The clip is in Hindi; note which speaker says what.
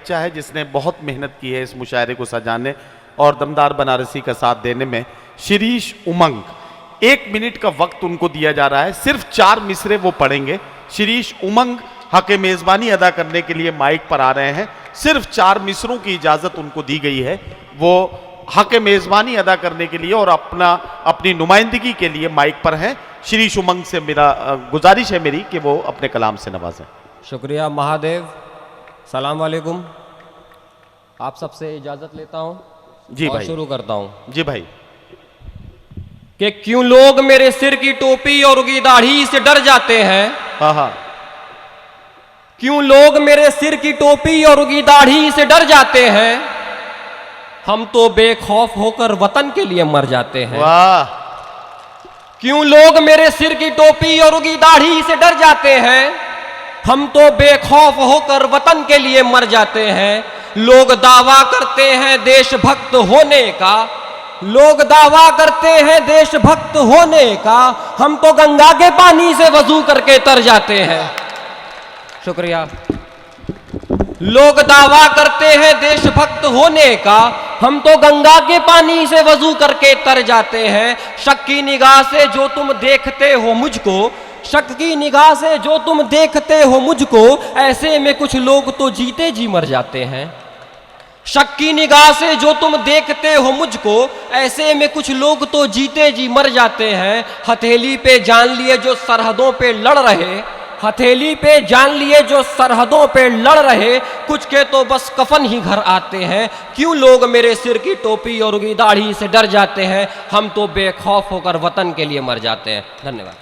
Speaker 1: बच्चा है जिसने बहुत मेहनत की है इस मुशायरे को सजाने और दमदार बनारसी का साथ देने में, शिरीष उमंग। 1 मिनट का वक्त उनको दिया जा रहा है, सिर्फ 4 मिसरे वो पढ़ेंगे। शिरीष उमंग हक मेज़बानी अदा करने के लिए माइक पर आ रहे हैं। सिर्फ 4 मिसरों की इजाज़त उनको दी गई है, वो हक मेज़बानी अदा करने के लिए और अपनी नुमाइंदगी के लिए माइक पर हैं। शिरीष उमंग से मेरा गुजारिश है मेरी कि वो अपने कलाम से नवाजें।
Speaker 2: शुक्रिया महादेव। सलाम वालेकुम। आप सबसे इजाज़त लेता हूँ
Speaker 1: जी
Speaker 2: और
Speaker 1: भाई,
Speaker 2: शुरू करता हूँ।
Speaker 1: जी भाई।
Speaker 2: कि क्यों लोग मेरे सिर की टोपी और उगी दाढ़ी से डर जाते हैं।
Speaker 1: हाँ हाँ।
Speaker 2: क्यों लोग मेरे सिर की टोपी और उगी दाढ़ी से डर जाते हैं। हम तो बेखौफ होकर वतन के लिए मर जाते हैं।
Speaker 1: वाह।
Speaker 2: क्यों लोग मेरे सिर की टोपी और उगी दाढ़ी से डर जाते हैं। हम तो बेखौफ होकर वतन के लिए मर जाते हैं। लोग दावा करते हैं देशभक्त होने का, लोग दावा करते हैं देशभक्त होने का, हम तो गंगा के पानी से वजू करके तर जाते हैं। शुक्रिया। लोग दावा करते हैं देशभक्त होने का, हम तो गंगा के पानी से वजू करके तर जाते हैं। शक की निगाह से जो तुम देखते हो मुझको, शक की निगाह से जो तुम देखते हो मुझको, ऐसे में कुछ लोग तो जीते जी मर जाते हैं। शक की निगाह से जो तुम देखते हो मुझको, ऐसे में कुछ लोग तो जीते जी मर जाते हैं। हथेली पे जान लिए जो सरहदों पे लड़ रहे, हथेली पे जान लिए जो सरहदों पे लड़ रहे, कुछ के तो बस कफन ही घर आते हैं। क्यों लोग मेरे सिर की टोपी और उगी दाढ़ी से डर जाते हैं। हम तो बेखौफ होकर वतन के लिए मर जाते हैं। धन्यवाद।